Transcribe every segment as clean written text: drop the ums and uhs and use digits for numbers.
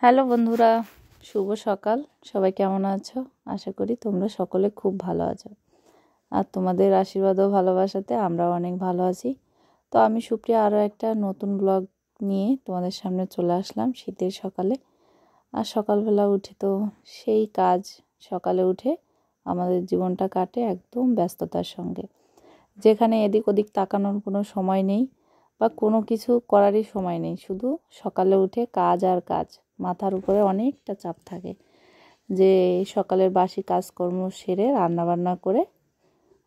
Hello বন্ধুরা, শুভ সকাল। সবাই কেমন আছো? আশা করি তোমরা সকলে খুব ভালো আছো, আর তোমাদের আশীর্বাদ ও ভালোবাসাতে আমরাও অনেক ভালো আছি। তো আমি সুপ্রিয়া আরও একটা নতুন ব্লগ নিয়ে তোমাদের সামনে চলে আসলাম শীতের সকালে। আর সকালবেলা উঠে তো সেই কাজ, সকালে উঠে আমাদের জীবনটা কাটে একদম ব্যস্ততার সঙ্গে, যেখানে এদিক ওদিক তাকানোর কোনো সময় নেই বা কোনো কিছু করারই সময় নেই। শুধু সকালে উঠে কাজ আর কাজ, মাথার উপরে অনেকটা চাপ থাকে যে সকালের বাসি কাজকর্ম সেরে রান্নাবান্না করে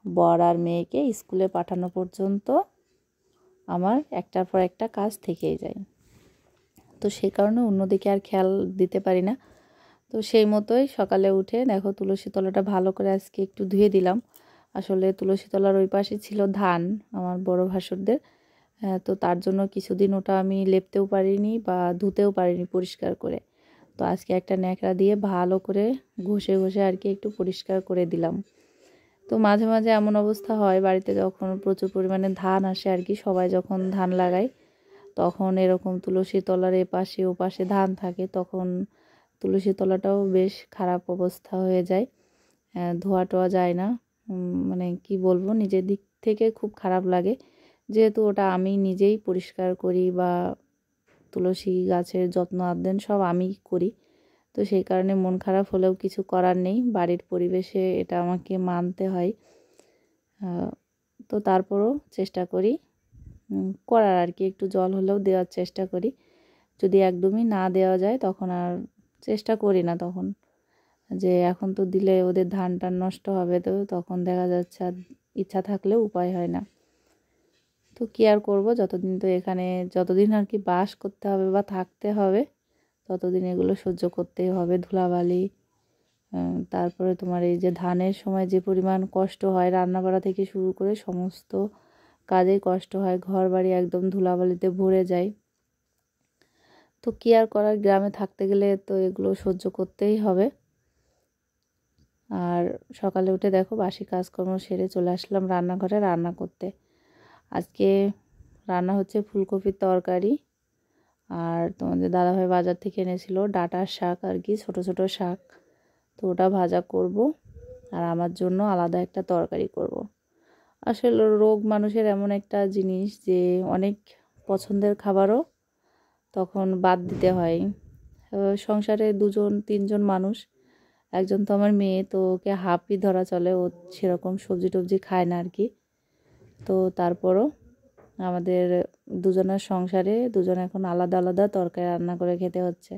বর আর মেয়েকে স্কুলে পাঠানো পর্যন্ত আমার একটার পর একটা কাজ থেকেই যায়। তো সেই কারণে অন্যদিকে আর খেয়াল দিতে পারি না। তো সেই মতোই সকালে উঠে দেখো তুলসী তলাটা ভালো করে আজকে একটু ধুয়ে দিলাম। আসলে তুলসী তলার ওই পাশে ছিল ধান আমার বড় ভাসুরদের, তো তার জন্য কিছুদিন ওটা আমি লেপতেও পারিনি বা ধুতেও পারিনি পরিষ্কার করে। তো আজকে একটা ন্যাকড়া দিয়ে ভালো করে ঘষে ঘষে আর কি একটু পরিষ্কার করে দিলাম। তো মাঝে মাঝে এমন অবস্থা হয় বাড়িতে যখন প্রচুর পরিমাণে ধান আসে আর কি, সবাই যখন ধান লাগায় তখন এরকম তুলসী তলার এপাশে ওপাশে ধান থাকে, তখন তুলসী তলাটাও বেশ খারাপ অবস্থা হয়ে যায়, ধোয়া টোয়া যায় না। মানে কি বলবো, নিজের দিক থেকে খুব খারাপ লাগে, যেহেতু ওটা আমি নিজেই পরিষ্কার করি বা তুলসী গাছের যত্ন আত্যান সব আমিই করি। তো সেই কারণে মন খারাপ হলেও কিছু করার নেই, বাড়ির পরিবেশে এটা আমাকে মানতে হয়। তো তারপরও চেষ্টা করি করার আর কি, একটু জল হলেও দেওয়ার চেষ্টা করি। যদি একদমই না দেওয়া যায় তখন আর চেষ্টা করি না, তখন যে এখন তো দিলে ওদের ধান টান নষ্ট হবে, তো তখন দেখা যাচ্ছে আর ইচ্ছা থাকলেও উপায় হয় না। তো কী আর করবো, যতদিন তো এখানে যতদিন আর কি বাস করতে হবে বা থাকতে হবে ততদিন এগুলো সহ্য করতেই হবে। ধুলাবালি, তারপরে তোমার এই যে ধানের সময় যে পরিমাণ কষ্ট হয়, রান্না বাড়া থেকে শুরু করে সমস্ত কাজেই কষ্ট হয়, ঘর বাড়ি একদম ধুলাবালিতে ভরে যায়। তো কী আর করার, গ্রামে থাকতে গেলে তো এগুলো সহ্য করতেই হবে। আর সকালে উঠে দেখো বাসি কাজকর্ম সেরে চলে আসলাম রান্নাঘরে রান্না করতে। আজকে রান্না হচ্ছে ফুলকপির তরকারি, আর তোমাদের দাদাভাই বাজার থেকে এনেছিল ডাঁটার শাক আর কি, ছোট ছোট শাক, তো ওটা ভাজা করব। আর আমার জন্য আলাদা একটা তরকারি করব। আসলে রোগ মানুষের এমন একটা জিনিস যে অনেক পছন্দের খাবারও তখন বাদ দিতে হয়। সংসারে দুজন তিনজন মানুষ, একজন তো আমার মেয়ে, তো ওকে হাফই ধরা চলে, ও সেরকম সবজি টবজি খায় না আর কি। তো তারপরও আমাদের দুজনের সংসারে দুজন এখন আলাদা আলাদা তরকারি রান্না করে খেতে হচ্ছে।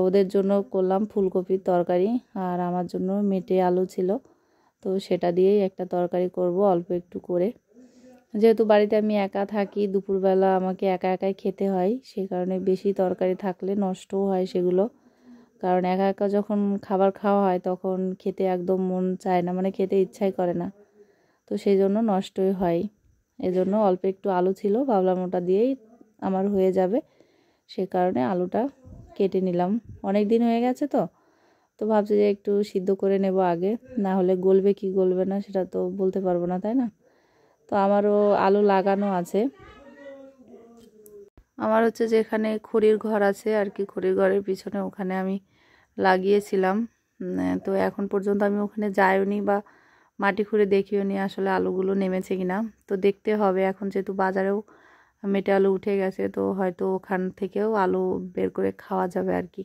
ওদের জন্য করলাম ফুলকপির তরকারি, আর আমার জন্য মেটে আলু ছিল, তো সেটা দিয়েই একটা তরকারি করব অল্প একটু করে। যেহেতু বাড়িতে আমি একা থাকি, দুপুরবেলা আমাকে একা একাই খেতে হয়, সেই কারণে বেশি তরকারি থাকলে নষ্টও হয় সেগুলো। কারণ একা একা যখন খাবার খাওয়া হয় তখন খেতে একদম মন চায় না, মানে খেতে ইচ্ছাই করে না, তো সেই জন্য নষ্টই হয়। এজন্য অল্প একটু আলু ছিল, ভাবলাম ওটা দিয়েই আমার হয়ে যাবে, সে কারণে আলুটা কেটে নিলাম। অনেক দিন হয়ে গেছে তো তো ভাবছি যে একটু সিদ্ধ করে নেব আগে, না হলে গলবে কি গলবে না সেটা তো বলতে পারবো না, তাই না? তো আমারও আলু লাগানো আছে। আমার হচ্ছে যেখানে খড়ির ঘর আছে আর কি, খড়ির ঘরের পিছনে ওখানে আমি লাগিয়েছিলাম। তো এখন পর্যন্ত আমি ওখানে যাইওনি বা মাটি খুঁড়ে দেখিও নি আসলে আলুগুলো নেমেছে কিনা। তো দেখতে হবে, এখন যেহেতু বাজারেও মেটে আলু উঠে গেছে, তো হয়তো ওখান থেকেও আলু বের করে খাওয়া যাবে আর কি।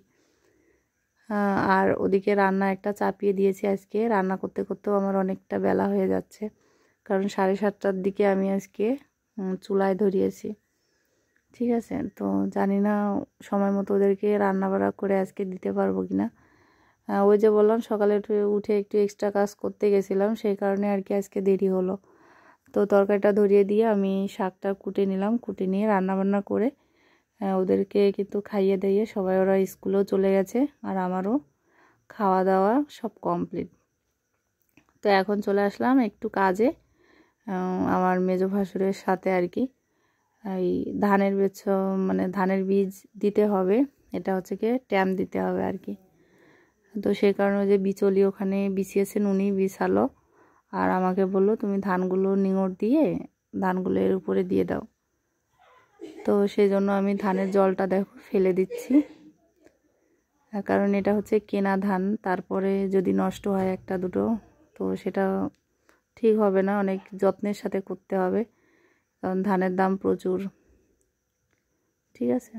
আর ওদিকে রান্না একটা চাপিয়ে দিয়েছি, আজকে রান্না করতে করতেও আমার অনেকটা বেলা হয়ে যাচ্ছে, কারণ 7:30টার দিকে আমি আজকে চুলায় ধরিয়েছি। ঠিক আছে, তো জানি না সময় মতো ওদেরকে রান্না বাড়া করে আজকে দিতে পারবো কিনা। ওই যে বললাম সকালে উঠে একটু এক্সট্রা কাজ করতে গেছিলাম, সেই কারণে আর কি আজকে দেরি হলো। তো তরকারিটা ধরিয়ে দিয়ে আমি শাকটা কুটে নিলাম, কুটে নিয়ে রান্নাবান্না করে ওদেরকে কিন্তু খাইয়ে দিয়ে সবাই ওরা স্কুলেও চলে গেছে, আর আমারও খাওয়া দাওয়া সব কমপ্লিট। তো এখন চলে আসলাম একটু কাজে, আমার মেজো ভাসুরের সাথে আর কি। এই ধানের মানে ধানের বীজ দিতে হবে, এটা হচ্ছে কি ট্যাম দিতে হবে আর কি। তো সেই কারণে যে বিচলি ওখানে বিছিয়েছেন উনি বিছালো, আর আমাকে বললো তুমি ধানগুলো নিঙড় দিয়ে ধানগুলো এর উপরে দিয়ে দাও। তো সেই জন্য আমি ধানের জলটা দেখো ফেলে দিচ্ছি। কারণ এটা হচ্ছে কেনা ধান, তারপরে যদি নষ্ট হয় একটা দুটো তো সেটা ঠিক হবে না, অনেক যত্নের সাথে করতে হবে, কারণ ধানের দাম প্রচুর। ঠিক আছে,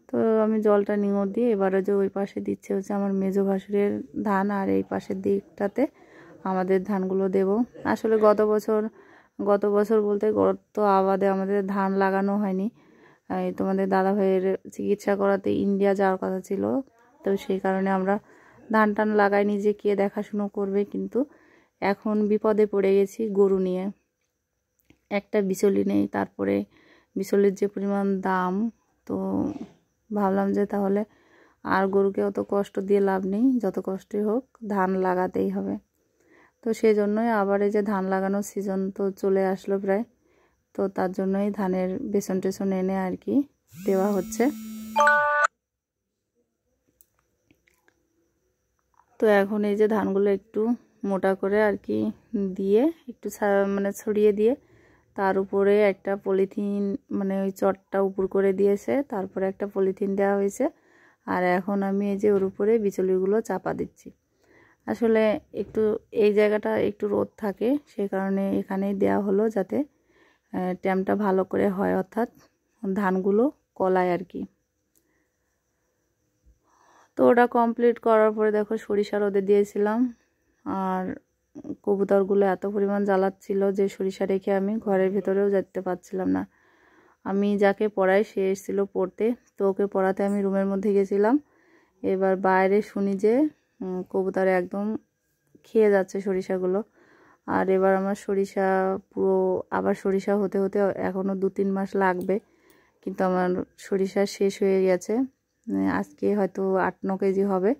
তো আমি জলটা নিঙড় দিয়ে এবারে যে ওই পাশে দিচ্ছে হচ্ছে আমার মেজো ভাসুরের ধান, আর এই পাশের দিকটাতে আমাদের ধানগুলো দেব। আসলে গত বছর বলতে গত আবাদে আমাদের ধান লাগানো হয়নি, তোমাদের দাদা ভাইয়ের চিকিৎসা করাতে ইন্ডিয়া যাওয়ার কথা ছিল, তো সেই কারণে আমরা ধান টান লাগাইনি যে কে দেখাশুনো করবে। কিন্তু এখন বিপদে পড়ে গেছি গরু নিয়ে, একটা বিচলি নেই, তারপরে বিচলির যে পরিমাণ দাম, তো ভাবলাম যে তাহলে আর গরুকে অত কষ্ট দিয়ে লাভ নেই, যত কষ্টই হোক ধান লাগাতেই হবে। তো সেই জন্যই আবার এই যে ধান লাগানোর সিজন তো চলে আসলো প্রায়, তো তার জন্যই ধানের বেসন টেসন এনে আর কি দেওয়া হচ্ছে। তো এখন এই যে ধানগুলো একটু মোটা করে আর কি দিয়ে একটু মানে ছড়িয়ে দিয়ে তার উপরে একটা পলিথিন, মানে ওই চটটা উপর করে দিয়েছে, তারপরে একটা পলিথিন দেওয়া হয়েছে, আর এখন আমি এই যে ওর উপরে বিচুলিগুলো চাপা দিচ্ছি। আসলে একটু এই জায়গাটা একটু রোদ থাকে, সেই কারণে এখানেই দেওয়া হলো যাতে ট্যামটা ভালো করে হয়, অর্থাৎ ধানগুলো কলায় আর কি। তো ওটা কমপ্লিট করার পরে দেখো সরিষা রোদে দিয়েছিলাম, আর কবুতরগুলো এত পরিমাণ জ্বালাচ্ছিল যে সরিষা রেখে আমি ঘরের ভেতরেও যেতে পারছিলাম না। আমি যাকে পড়াই সে এসেছিল পড়তে, তো ওকে পড়াতে আমি রুমের মধ্যে গেছিলাম। এবার বাইরে শুনি যে কবুতর একদম খেয়ে যাচ্ছে সরিষাগুলো, আর এবার আমার সরিষা পুরো আবার সরিষা হতে হতে এখনও 2-3 মাস লাগবে, কিন্তু আমার সরিষা শেষ হয়ে গেছে। আজকে হয়তো 8-9 কেজি হবে,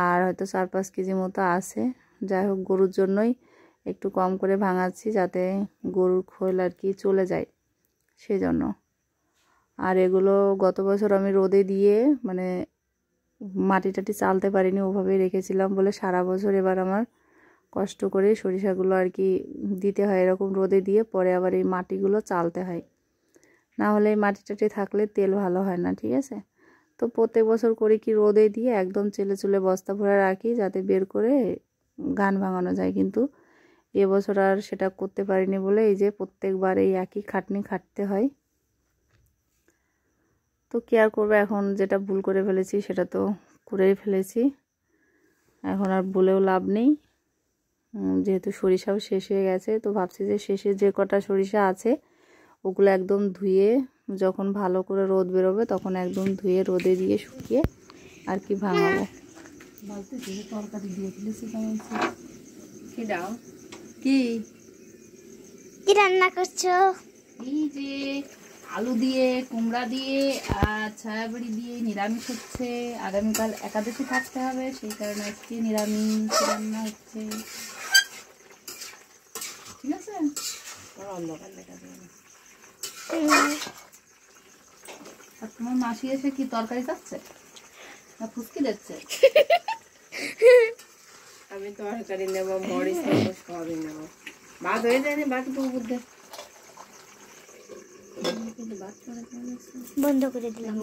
আর হয়তো 4-5 কেজি মতো আছে। যাই হোক, গরুর জন্যই একটু কম করে ভাঙাচ্ছি যাতে গরুর খোল আর কি চলে যায়, সেজন্য। আর এগুলো গত বছর আমি রোদে দিয়ে মানে মাটি টাটি চালতে পারিনি, ওভাবেই রেখেছিলাম বলে সারা বছর এবার আমার কষ্ট করে সরিষাগুলো আর কি দিতে হয়, এরকম রোদে দিয়ে পরে আবার এই মাটিগুলো চালতে হয়, না হলে এই মাটি টাটি থাকলে তেল ভালো হয় না। ঠিক আছে, তো প্রত্যেক বছর করে কি রোদে দিয়ে একদম চেলে চুলে বস্তা ভরে রাখি যাতে বের করে ধান ভাঙানো যায়, কিন্তু এবছর আর সেটা করতে পারিনি বলে এই যে প্রত্যেকবার এই একই খাটনি খাটতে হয়। তো কি আর করবো, এখন যেটা ভুল করে ফেলেছি সেটা তো করেই ফেলেছি, এখন আর বলেও লাভ নেই। যেহেতু সরিষাও শেষ হয়ে গেছে, তো ভাবছি যে শেষে যে কটা সরিষা আছে ওগুলো একদম ধুয়ে, যখন ভালো করে রোদ বেরোবে তখন একদম ধুয়ে রোদে দিয়ে শুকিয়ে আর কি ভাঙাবো। তরকারি দিয়ে ফেলেছি, কি কি রান্না করছো? এই যে আলু দিয়ে, কুমড়া দিয়ে আর ছায়াবড়ি দিয়ে নিরামিষ হচ্ছে। আগামীকাল একাদশী থাকতে হবে, সেই কারণে আজকে নিরামিষ রান্না হচ্ছে। ঠিক আছে, অন্ধকার দেখা যাবে। আর তোমার মাসি এসে কি তরকারি খাচ্ছে না ফুসকি দিচ্ছে? আমি তরকারি নেবো, মরিচ নেবো, সবই নেবো। ভাত হয়ে যায়নি, বাকি তো বুদ্ধে বন্ধ করে দিলাম।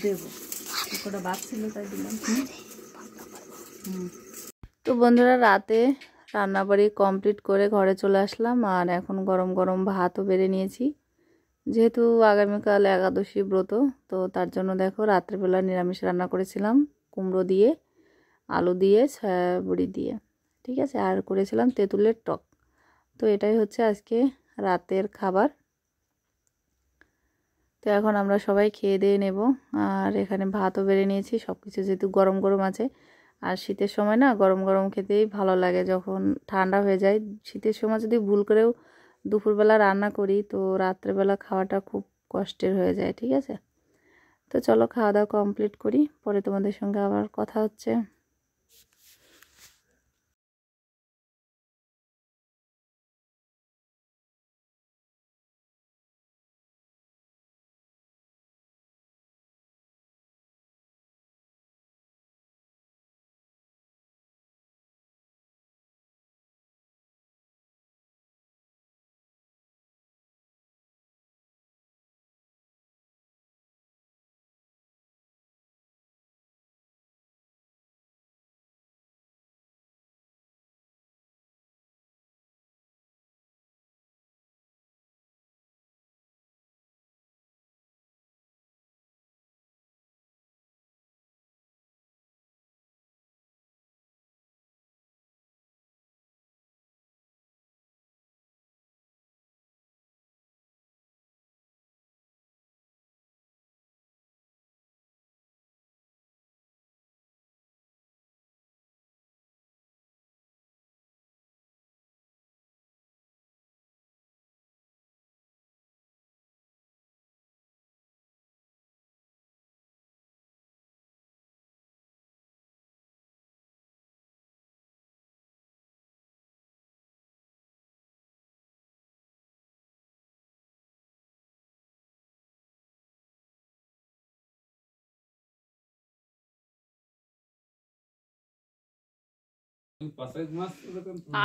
দেবো কটা ভাত ছিল তাই দিলাম। তো বন্ধুরা, রাতে রান্নাবাড়ি কমপ্লিট করে ঘরে চলে আসলাম, আর এখন গরম গরম ভাতও বেড়ে নিয়েছি। যেহেতু আগামীকাল একাদশী ব্রত, তো তার জন্য দেখো রাত্রেবেলা নিরামিষ রান্না করেছিলাম, কুমড়ো দিয়ে, আলু দিয়ে, ছায়াবড়ি দিয়ে। ঠিক আছে, আর করেছিলাম তেঁতুলের টক। তো এটাই হচ্ছে আজকে রাতের খাবার। তো এখন আমরা সবাই খেয়ে দিয়ে নেব, আর এখানে ভাতও বেড়ে নিয়েছি। সব কিছু যেহেতু গরম গরম আছে, আর শীতের সময় না গরম গরম খেতেই ভালো লাগে, যখন ঠান্ডা হয়ে যায়। শীতের সময় যদি ভুল করেও দুপুরবেলা রান্না করি তো রাত্রেবেলা খাওয়াটা খুব কষ্টের হয়ে যায়। ঠিক আছে, তো চলো খাওয়া দাওয়া কমপ্লিট করি, পরে তোমাদের সঙ্গে আবার কথা হচ্ছে।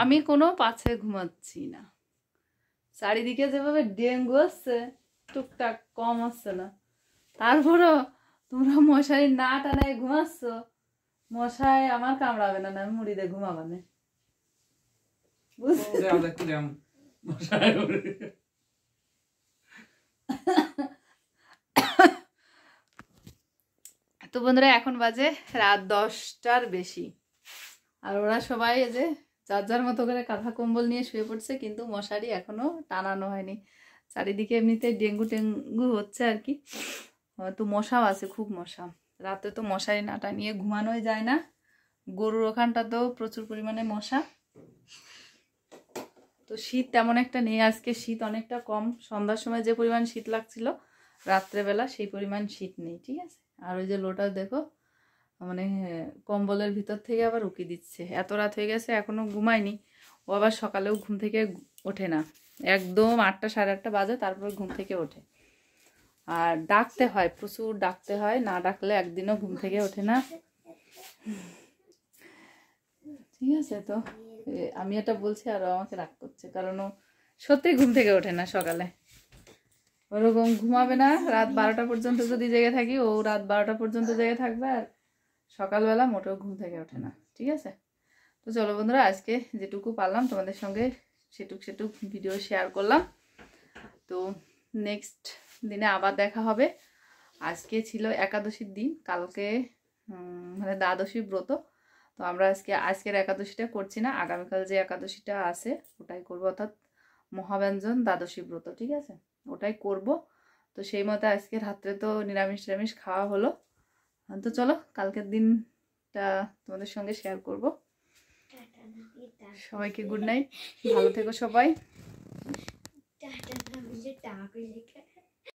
আমি কোনো পাছে ঘুমাচ্ছি না, চারিদিকে যেভাবে ডেঙ্গু আসছে টুকটাক কম আসছে না, তারপরও তোমরা মশারি না টানায় ঘুমাচ্ছ। মশায় আমার কামড়াবে না, আমি মুড়ি দিয়ে ঘুমাবানে। তো বন্ধুরা এখন বাজে রাত 10টার বেশি, আর ওরা সবাই এই যে যার যার মতো করে কাঁথা কম্বল নিয়ে শুয়ে পড়ছে, কিন্তু মশারি এখনো টানানো হয়নি। চারিদিকে এমনিতে ডেঙ্গু টেঙ্গু হচ্ছে আর কি, তো মশাও আছে, খুব মশা। রাতে তো মশারি না টানিয়ে ঘুমানোই যায় না। গরুর ওখানটাতেও প্রচুর পরিমাণে মশা। তো শীত তেমন একটা নেই আজকে, শীত অনেকটা কম। সন্ধ্যার সময় যে পরিমাণ শীত লাগছিল, রাত্রেবেলা সেই পরিমাণ শীত নেই, ঠিক আছে। আর ওই যে লোটা দেখো, মানে কম্বলের ভিতর থেকে আবার উকি দিচ্ছে। এত রাত হয়ে গেছে এখনো ঘুমায়নি, ও আবার সকালেও ঘুম থেকে ওঠে না, একদম 8টা সাড়ে 8টা বাজে তারপর ঘুম থেকে ওঠে। আর ডাকতে হয়, প্রচুর ডাকতে হয়, না ডাকলে একদিনও ঘুম থেকে ওঠে না, ঠিক আছে। তো আমি এটা বলছি আর আমাকে রাগ করছে, কারণ ও সত্যি ঘুম থেকে ওঠে না সকালে। ওরকম ঘুমাবে না, রাত 12টা পর্যন্ত যদি জেগে থাকি, ও রাত 12টা পর্যন্ত জেগে থাকবে, আর সকালবেলা মোটেও ঘুম থেকে ওঠে না, ঠিক আছে। তো চলো বন্ধুরা, আজকে যেটুকু পারলাম তোমাদের সঙ্গে সেটুক ভিডিও শেয়ার করলাম। তো নেক্সট দিনে আবার দেখা হবে। আজকে ছিল একাদশীর দিন, কালকে মানে দ্বাদশী ব্রত। তো আমরা আজকের একাদশীটা করছি না, আগামীকাল যে একাদশীটা আছে ওটাই করবো, অর্থাৎ মহাব্যঞ্জন দ্বাদশী ব্রত, ঠিক আছে, ওটাই করব। তো সেই মতো আজকে রাত্রে তো নিরামিষ খাওয়া হলো। তো চলো কালকের দিনটা তোমাদের সঙ্গে শেয়ার করব। সবাইকে গুড নাইট, ভালো থেকো সবাই।